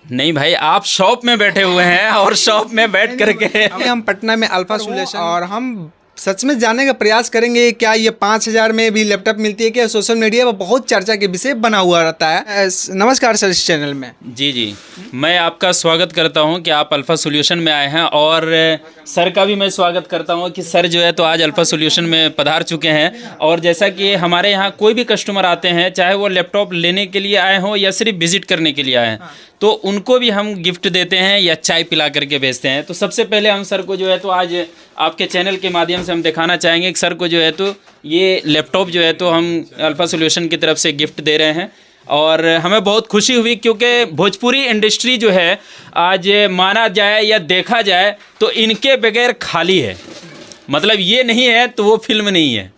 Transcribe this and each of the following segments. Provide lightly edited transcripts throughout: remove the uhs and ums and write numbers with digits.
नहीं भाई, आप शॉप में बैठे हुए हैं और शॉप में बैठ करके हम पटना में अल्फा सॉल्यूशन और हम सच में जानने का प्रयास करेंगे क्या ये 5,000 में भी लैपटॉप मिलती है क्या। सोशल मीडिया पर बहुत चर्चा के विषय बना हुआ रहता है। नमस्कार सर, इस चैनल में जी मैं आपका स्वागत करता हूं कि आप अल्फ़ा सॉल्यूशन में आए हैं, और सर का भी मैं स्वागत करता हूं कि सर जो है तो आज अल्फ़ा सॉल्यूशन में पधार चुके हैं। और जैसा कि हमारे यहाँ कोई भी कस्टमर आते हैं, चाहे वो लैपटॉप लेने के लिए आए हों या सिर्फ विजिट करने के लिए आए हैं, तो उनको भी हम गिफ्ट देते हैं या चाय पिला करके भेजते हैं। तो सबसे पहले हम सर को जो है तो आज आपके चैनल के माध्यम से हम दिखाना चाहेंगे कि सर को जो है तो ये लैपटॉप जो है तो हम अल्फ़ा सॉल्यूशन की तरफ से गिफ्ट दे रहे हैं। और हमें बहुत खुशी हुई क्योंकि भोजपुरी इंडस्ट्री जो है आज माना जाए या देखा जाए तो इनके बगैर खाली है। मतलब ये नहीं है तो वो फिल्म नहीं है,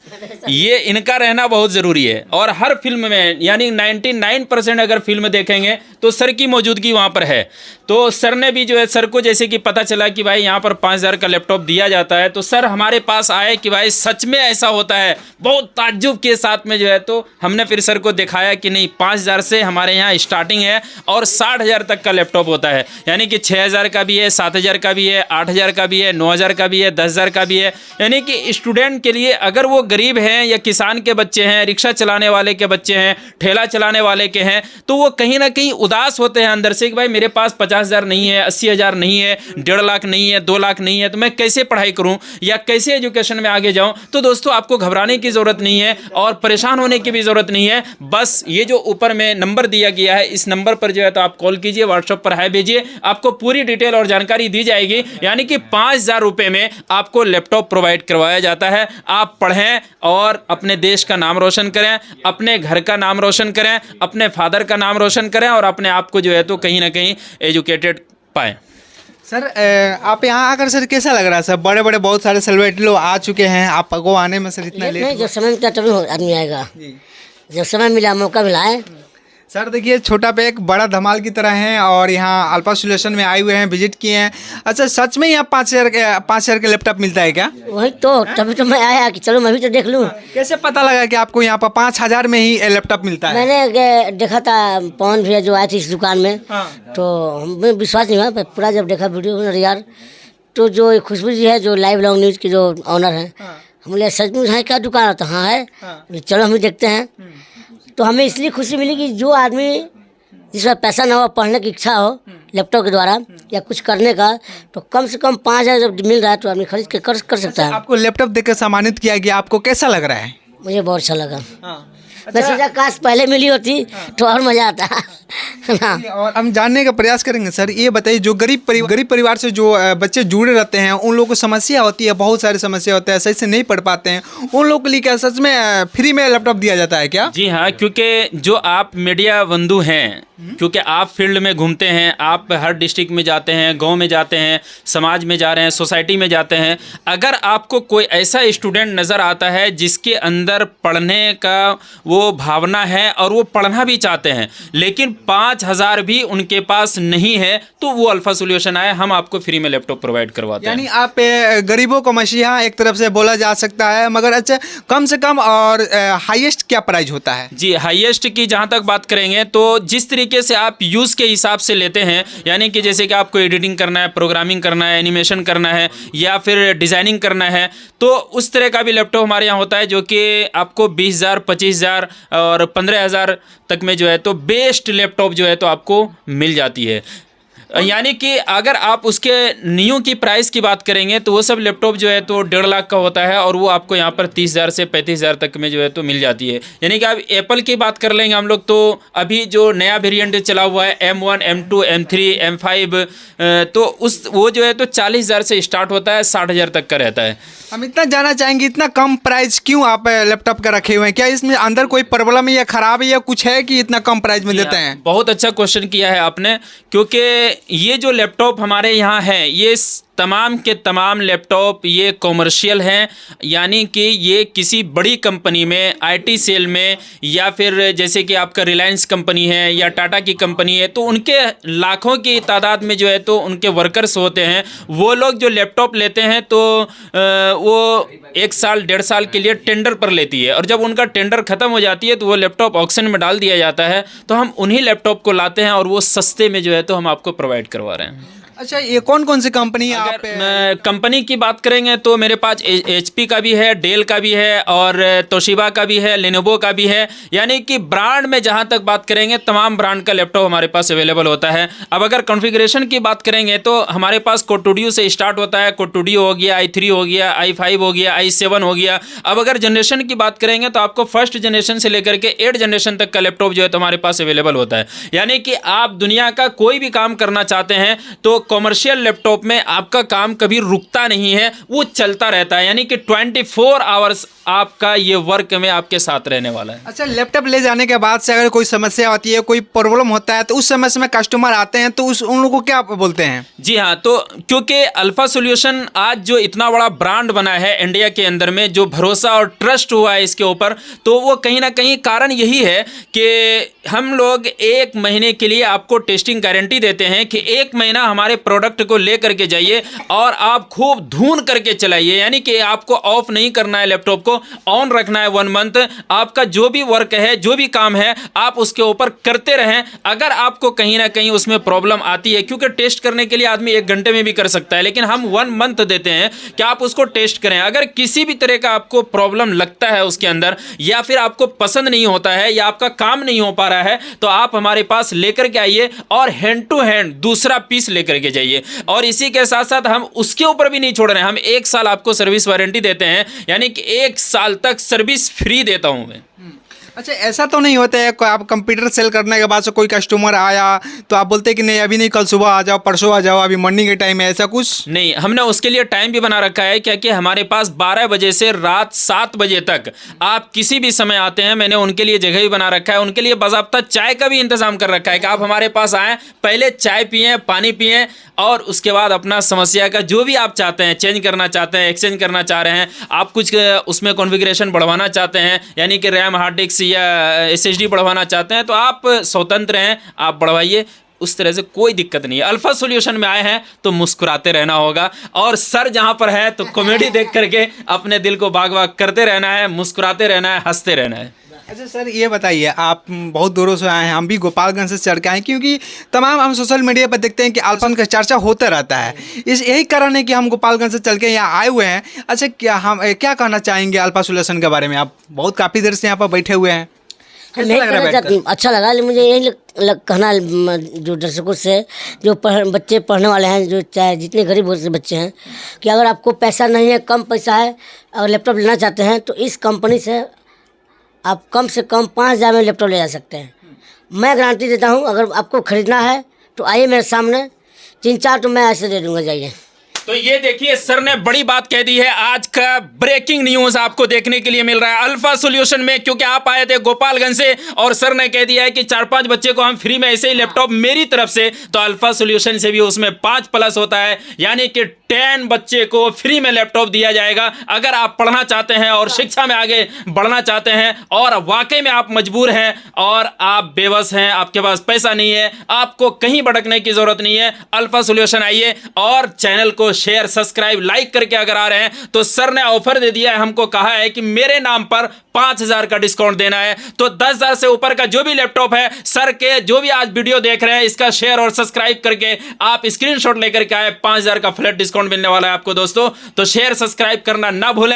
ये इनका रहना बहुत ज़रूरी है। और हर फिल्म में यानी 99% अगर फिल्म देखेंगे तो सर की मौजूदगी वहाँ पर है। तो सर ने भी जो है, सर को जैसे कि पता चला कि भाई यहाँ पर 5,000 का लैपटॉप दिया जाता है, तो सर हमारे पास आए कि भाई सच में ऐसा होता है। बहुत ताज्जुब के साथ में जो है तो हमने फिर सर को दिखाया कि नहीं, 5,000 से हमारे यहाँ स्टार्टिंग है और 60,000 तक का लैपटॉप होता है। यानी कि 6,000 का भी है, 7,000 का भी है, 8,000 का भी है, 9,000 का भी है, 10,000 का भी है। यानी कि स्टूडेंट के लिए, अगर वो गरीब हैं या किसान के बच्चे हैं, रिक्शा चलाने वाले के बच्चे हैं, ठेला चलाने वाले के हैं, तो वो कहीं ना कहीं उदास होते हैं अंदर से कि भाई मेरे पास 50,000 नहीं है, 80,000 नहीं है, 1.5 लाख नहीं है, 2 लाख नहीं है, तो मैं कैसे पढ़ाई करूं या कैसे एजुकेशन में आगे जाऊं। तो दोस्तों, आपको घबराने की ज़रूरत नहीं है और परेशान होने की भी ज़रूरत नहीं है। बस ये जो ऊपर में नंबर दिया गया है, इस नंबर पर जो है तो आप कॉल कीजिए, व्हाट्सएप पर हाय भेजिए, आपको पूरी डिटेल और जानकारी दी जाएगी। यानी कि 5,000 रुपये में आपको लैपटॉप प्रोवाइड करवाया जाता है। आप पढ़ें और अपने देश का नाम रोशन करें, अपने घर का नाम रोशन करें, अपने फादर का नाम रोशन करें और अपने आप को जो है तो कहीं ना कहीं एजुकेटेड पाएं। सर आप यहाँ आकर सर कैसा लग रहा है सर? बड़े बड़े बहुत सारे सेलिब्रिटी लोग आ चुके हैं, आपको आने में सर इतना लेट? नहीं, जब समय मिलता तभी आदमी आएगा, जब समय मिला, मौका मिला है। सर देखिए, छोटा पे एक बड़ा धमाल की तरह है और यहाँ अल्फा सॉल्यूशन में आए हुए हैं, विजिट किए हैं। अच्छा, सच में यहाँ 5,000 का लैपटॉप मिलता है क्या? वही तो, तभी तो मैं आया कि चलो मैं भी तो देख लूँ। कैसे पता लगा कि आपको यहाँ पर 5,000 में ही लैपटॉप मिलता है? मैंने देखा था, पवन भैया जो आए थे इस दुकान में, तो हमें विश्वास नहीं हुआ, पर पूरा जब देखा वीडियो यार, तो जो खुशबू जी है, जो लाइव लॉन्ग न्यूज़ की जो ऑनर हैं, हम बोले सचमुच है क्या दुकान? तो हाँ है, चलो हम भी देखते हैं। तो हमें इसलिए खुशी मिली कि जो आदमी जिसका पैसा ना हो, पढ़ने की इच्छा हो लैपटॉप के द्वारा या कुछ करने का, तो कम से कम 5,000 जब मिल रहा है तो आदमी खरीद के कर सकता है। आपको लैपटॉप देकर सम्मानित किया गया, आपको कैसा लग रहा है? मुझे बहुत अच्छा लगा। मैं सोचा काश पहले मिली होती तो और मज़ा आता ना। और हम जानने का प्रयास करेंगे सर, ये बताइए, जो गरीब परिवार से जो बच्चे जुड़े रहते हैं, उन लोगों को समस्या होती है, बहुत सारी समस्या होता है, सही से नहीं पढ़ पाते हैं, उन लोगों के लिए क्या सच में फ्री में लैपटॉप दिया जाता है क्या? जी हाँ, क्योंकि जो आप मीडिया बंधु हैं, क्योंकि आप फील्ड में घूमते हैं, आप हर डिस्ट्रिक्ट में जाते हैं, गांव में जाते हैं, समाज में जा रहे हैं, सोसाइटी में जाते हैं। अगर आपको कोई ऐसा स्टूडेंट नज़र आता है जिसके अंदर पढ़ने का वो भावना है और वो पढ़ना भी चाहते हैं, लेकिन 5,000 भी उनके पास नहीं है, तो वो अल्फा सॉल्यूशन आए, हम आपको फ्री में लैपटॉप प्रोवाइड करवाते हैं। यानी आप गरीबों को मसीहा एक तरफ से बोला जा सकता है, मगर अच्छा, कम से कम और हाईएस्ट क्या प्राइस होता है? जी, हाईएस्ट की जहाँ तक बात करेंगे तो जिस तरीके से आप यूज़ के हिसाब से लेते हैं, यानी कि जैसे कि आपको एडिटिंग करना है, प्रोग्रामिंग करना है, एनिमेशन करना है या फिर डिज़ाइनिंग करना है, तो उस तरह का भी लैपटॉप हमारे यहाँ होता है जो कि आपको 20,000, 25,000 और 15,000 तक में जो है तो बेस्ट लैपटॉप जो है तो आपको मिल जाती है। यानी कि अगर आप उसके न्यू की प्राइस की बात करेंगे तो वो सब लैपटॉप जो है तो 1.5 लाख का होता है और वो आपको यहाँ पर 30,000 से 35,000 तक में जो है तो मिल जाती है। यानी कि अब एप्पल की बात कर लेंगे हम लोग, तो अभी जो नया वेरिएंट चला हुआ है M1, M2, M3, M5, तो वो जो है तो 40,000 से स्टार्ट होता है, 60,000 तक का रहता है। हम इतना जानना चाहेंगे, इतना कम प्राइस क्यों आप लैपटॉप का रखे हुए हैं? क्या इसमें अंदर कोई प्रॉब्लम है या खराब है या कुछ है कि इतना कम प्राइस में देते हैं? बहुत अच्छा क्वेश्चन किया है आपने, क्योंकि ये जो लैपटॉप हमारे यहाँ है, ये तमाम के तमाम लैपटॉप ये कॉमर्शियल हैं, यानी कि ये किसी बड़ी कंपनी में, आईटी सेल में, या फिर जैसे कि आपका रिलायंस कंपनी है या टाटा की कंपनी है, तो उनके लाखों की तादाद में जो है तो उनके वर्कर्स होते हैं। वो लोग जो लैपटॉप लेते हैं तो वो 1 साल 1.5 साल के लिए टेंडर पर लेती है, और जब उनका टेंडर ख़त्म हो जाती है तो वो लैपटॉप ऑक्शन में डाल दिया जाता है। तो हम उन्हीं लैपटॉप को लाते हैं और वो सस्ते में जो है तो हम आपको प्रोवाइड करवा रहे हैं। अच्छा, ये कौन कौन सी कंपनी है आप? कंपनी की बात करेंगे तो मेरे पास HP का भी है, डेल का भी है, और तोशिबा का भी है, लेनोवो का भी है। यानी कि ब्रांड में जहां तक बात करेंगे तमाम ब्रांड का लैपटॉप हमारे पास अवेलेबल होता है। अब अगर कॉन्फ़िगरेशन की बात करेंगे तो हमारे पास कोटुडियो से स्टार्ट होता है। कोटुडियो हो गया, i3 हो गया, i5 हो गया, i7 हो गया। अब अगर जनरेशन की बात करेंगे तो आपको फर्स्ट जनरेशन से लेकर के 8 जनरेशन तक का लैपटॉप जो है तो हमारे पास अवेलेबल होता है। यानी कि आप दुनिया का कोई भी काम करना चाहते हैं तो कॉमर्शियल लैपटॉप में आपका काम कभी रुकता नहीं है, वो चलता रहता है। यानी कि 24 आवर्स आपका ये वर्क में आपके साथ रहने वाला है। अच्छा, लैपटॉप ले जाने के बाद से अगर कोई समस्या होती है, कोई प्रॉब्लम होता है, तो उस समय में कस्टमर आते हैं तो उन लोगों को क्या बोलते हैं? जी हाँ, तो क्योंकि अल्फा सॉल्यूशन आज जो इतना बड़ा ब्रांड बना है इंडिया के अंदर में, जो भरोसा और ट्रस्ट हुआ है इसके ऊपर, तो वो कहीं ना कहीं कारण यही है कि हम लोग 1 महीने के लिए आपको टेस्टिंग गारंटी देते हैं कि 1 महीना हमारे प्रोडक्ट को लेकर के जाइए और आप खूब धून करके चलाइए। यानी कि आपको ऑफ नहीं करना है, लैपटॉप को ऑन रखना है 1 मंथ। आपका जो भी वर्क है, जो भी काम है, आप उसके ऊपर करते रहें। अगर आपको कहीं ना कहीं उसमें प्रॉब्लम आती है, क्योंकि टेस्ट करने के लिए आदमी 1 घंटे में भी कर सकता है, लेकिन हम 1 मंथ देते हैं कि आप उसको टेस्ट करें। अगर किसी भी तरह का आपको प्रॉब्लम लगता है उसके अंदर, या फिर आपको पसंद नहीं होता है, या आपका काम नहीं हो पा रहा है, तो आप हमारे पास लेकर के आइए और हैंड टू हैंड दूसरा पीस लेकर के जाइए। और इसी के साथ साथ हम उसके ऊपर भी नहीं छोड़ रहे हैं, हम 1 साल आपको सर्विस वारंटी देते हैं। यानी कि 1 साल तक सर्विस फ्री देता हूं मैं। अच्छा, ऐसा तो नहीं होता है आप कंप्यूटर सेल करने के बाद से कोई कस्टमर आया तो आप बोलते हैं कि नहीं अभी नहीं, कल सुबह आ जाओ, परसों आ जाओ, अभी मॉर्निंग के टाइम है, ऐसा कुछ नहीं? हमने उसके लिए टाइम भी बना रखा है, क्योंकि हमारे पास 12 बजे से रात 7 बजे तक आप किसी भी समय आते हैं। मैंने उनके लिए जगह भी बना रखा है, उनके लिए बाज़ाब्ता चाय का भी इंतजाम कर रखा है कि आप हमारे पास आएँ, पहले चाय पिएँ, पानी पिएँ, और उसके बाद अपना समस्या का जो भी आप चाहते हैं, चेंज करना चाहते हैं, एक्सचेंज करना चाह रहे हैं, आप कुछ उसमें कॉन्फ़िगरेशन बढ़वाना चाहते हैं, यानी कि रैम, हार्ड डिस्क या SSD बढ़वाना चाहते हैं, तो आप स्वतंत्र हैं, आप बढ़वाइए। उस तरह से कोई दिक्कत नहीं है। अल्फा सॉल्यूशन में आए हैं तो मुस्कुराते रहना होगा, और सर जहां पर है तो कॉमेडी देख करके अपने दिल को बाग बाग करते रहना है, मुस्कुराते रहना है, हंसते रहना है। अच्छा सर, ये बताइए, आप बहुत दूरों से आए हैं, हम भी गोपालगंज से चढ़ के आए, क्योंकि तमाम हम सोशल मीडिया पर देखते हैं कि अल्फा का चर्चा होता रहता है। यही कारण है कि हम गोपालगंज से चल के यहाँ आए हुए हैं। अच्छा, क्या कहना चाहेंगे अल्फा सॉल्यूशन के बारे में? आप बहुत काफ़ी देर से यहाँ पर बैठे हुए हैं, नहीं कहना चाहती, अच्छा लगा, लेकिन मुझे यही कहना जो दर्शकों से, जो बच्चे पढ़ने वाले हैं, जो चाहे जितने गरीब से बच्चे हैं, कि अगर आपको पैसा नहीं है, कम पैसा है और लैपटॉप लेना चाहते हैं, तो इस कंपनी से आप कम से कम 5,000 में लैपटॉप ले जा सकते हैं। मैं गारंटी देता हूँ, अगर आपको ख़रीदना है तो आइए मेरे सामने, 3-4 तो मैं ऐसे दे दूँगा, जाइए। तो ये देखिए, सर ने बड़ी बात कह दी है। आज का ब्रेकिंग न्यूज़ आपको देखने के लिए मिल रहा है अल्फा सॉल्यूशन में, क्योंकि आप आए थे गोपालगंज से और सर ने कह दिया है कि 4-5 बच्चे को हम फ्री में ऐसे ही लैपटॉप मेरी तरफ से, तो अल्फा सॉल्यूशन से भी उसमें 5+ होता है, यानी कि 10 बच्चे को फ्री में लैपटॉप दिया जाएगा। अगर आप पढ़ना चाहते हैं और शिक्षा में आगे बढ़ना चाहते हैं, और वाकई में आप मजबूर हैं और आप बेबस हैं, आपके पास पैसा नहीं है, आपको कहीं भटकने की जरूरत नहीं है, अल्फा सॉल्यूशन आइए। और चैनल को शेयर, सब्सक्राइब, लाइक करके अगर आ रहे हैं तो सर ने ऑफर दे दिया है, हमको कहा है कि मेरे नाम पर 5,000 का डिस्काउंट देना है। तो 10,000 से ऊपर का जो भी लैपटॉप है, सर के जो भी आज वीडियो देख रहे हैं, इसका शेयर और सब्सक्राइब करके आप स्क्रीनशॉट लेकर के आए, 5,000 का फ्लैट डिस्काउंट मिलने वाला है आपको दोस्तों। तो शेयर, सब्सक्राइब करना ना भूलें।